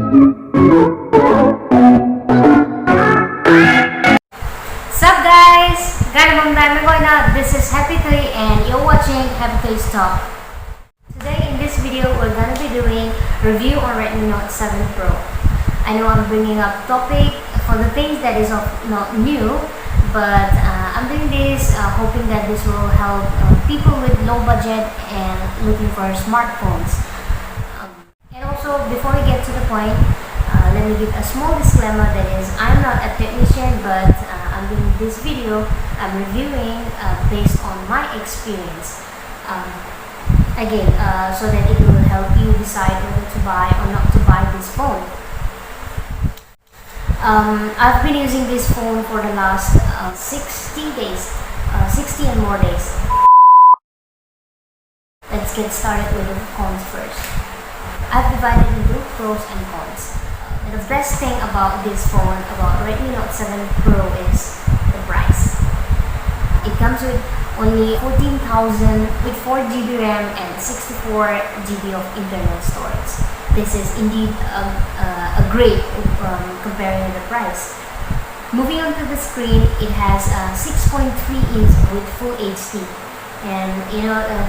Sup guys? This is happythui and you're watching happythui's talk. Today in this video we're gonna be doing review on Redmi Note 7 Pro. I know I'm bringing up topic for the things that is not new, but I'm doing this hoping that this will help people with low budget and looking for smartphones. And also before we get to the point, let me give a small disclaimer that is I'm not a technician, but I'm doing this video, I'm reviewing based on my experience. Again, so that it will help you decide whether to buy or not to buy this phone. I've been using this phone for the last 60 days, 60 and more days. Let's get started with the cons first. I've divided into pros and cons. The best thing about this phone, about Redmi Note 7 Pro, is the price. It comes with only 14,000 with 4GB RAM and 64GB of internal storage. This is indeed a great comparing the price. Moving on to the screen, it has 6.3 inch with Full HD, and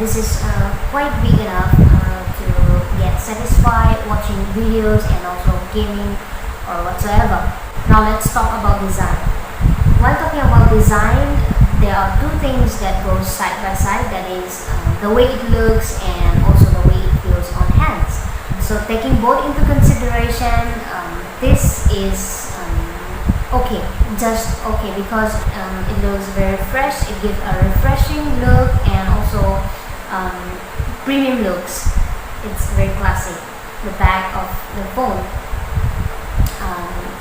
this is quite big enough to get satisfied watching videos and also gaming or whatsoever. Now let's talk about design. While talking about design, there are two things that go side by side, that is the way it looks and also the way it feels on hands. So taking both into consideration, this is okay, just okay, because it looks very fresh, it gives a refreshing look and also premium looks. It's very classic, the back of the phone.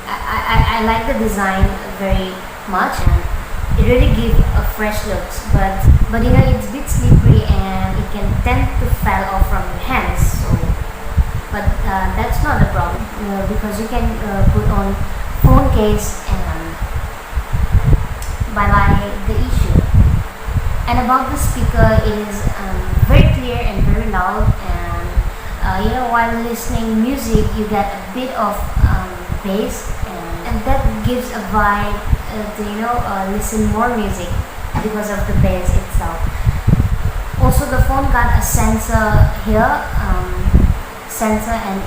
I like the design very much, and it really gives a fresh looks, but it's a bit slippery and it can tend to fall off from your hands. So, but that's not a problem because you can put on phone case and bye the issue. And about the speaker, it is very clear and very loud, and while listening music you get a bit of bass, and that gives a vibe to listen more music because of the bass itself. Also, the phone got a sensor here, and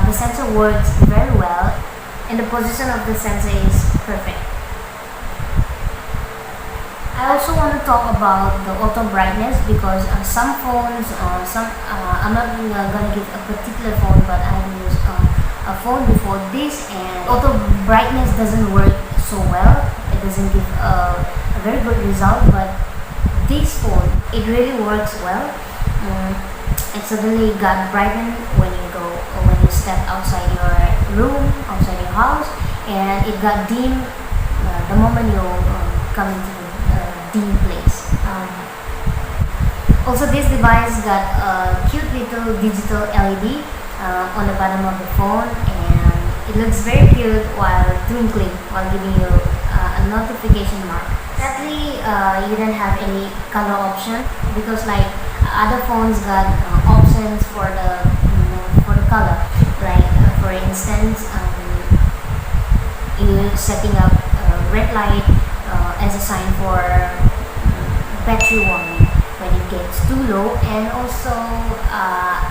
the sensor works very well, and the position of the sensor is perfect. I also want to talk about the auto brightness, because some phones, I'm not going to give a particular phone, but I've used a phone before this, and auto brightness doesn't work so well. It doesn't give a very good result, but this phone, it really works well. It suddenly got brightened when you step outside your room, outside your house, and it got dim the moment you come into the dim place. Also, this device got a cute little digital LED on the bottom of the phone, and it looks very cute while twinkling, while giving you a notification mark. Sadly, you don't have any color option, because like other phones got options for the color. Like for instance, you setting up red light as a sign for battery warning when it gets too low, and also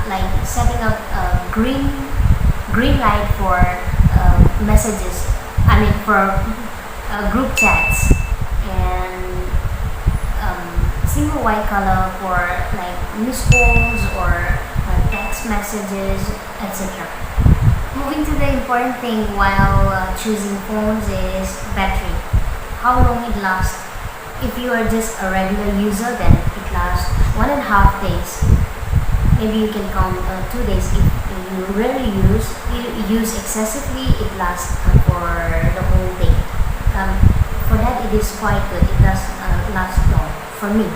like setting up green light for messages. I mean for group chats, and single white color for like missed calls or text messages, etc. Moving to the important thing while choosing phones is battery. How long it lasts. If you are just a regular user, then it lasts 1.5 days. Maybe you can count 2 days. If you rarely use excessively, it lasts for the whole day. For that, it is quite good. It does last long for me.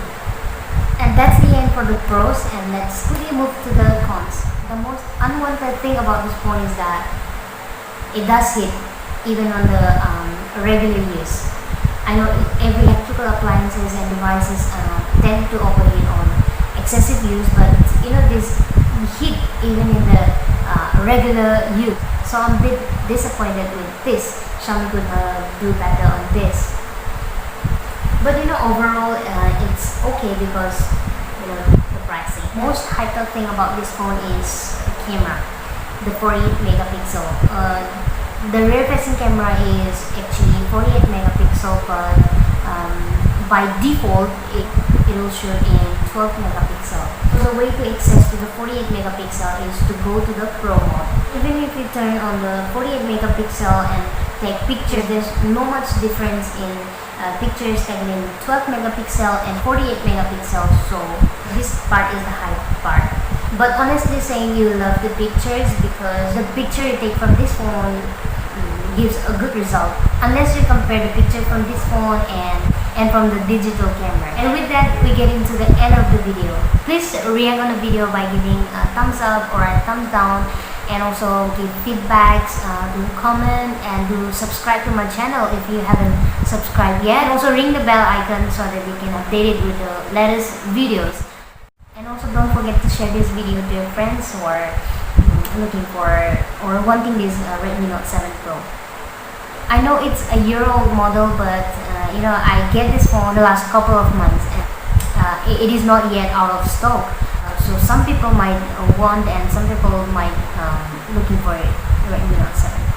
And that's the end for the pros, and let's quickly move to the cons. The most unwanted thing about this phone is that it does hit even on the regular use. I know every electrical appliances and devices tend to overheat on excessive use, but this heat even in the regular use. So I'm a bit disappointed with this. Xiaomi could do better on this. But overall it's okay because the pricing. Most hyped up thing about this phone is the camera, the 48 megapixel. The rear facing camera is actually 48 megapixel, but by default it will shoot in 12 megapixel. So the way to access to the 48 megapixel is to go to the Pro mode. Even if you turn on the 48 megapixel and take pictures, there's no much difference in pictures taken in 12 megapixel and 48 megapixel. So this part is the hype part. But honestly saying, you love the pictures because the picture you take from this phone gives a good result, unless you compare the picture from this phone and from the digital camera. And with that, we get into the end of the video. Please react on the video by giving a thumbs up or a thumbs down, and also give feedbacks, do comment, and do subscribe to my channel if you haven't subscribed yet. Also ring the bell icon so that you can update it with the latest videos. And also don't forget to share this video to your friends who are looking for or wanting this Redmi Note 7 Pro. I know it's a year-old model, but I get this phone the last couple of months, and it is not yet out of stock. So some people might want, and some people might looking for it, Redmi Note 7.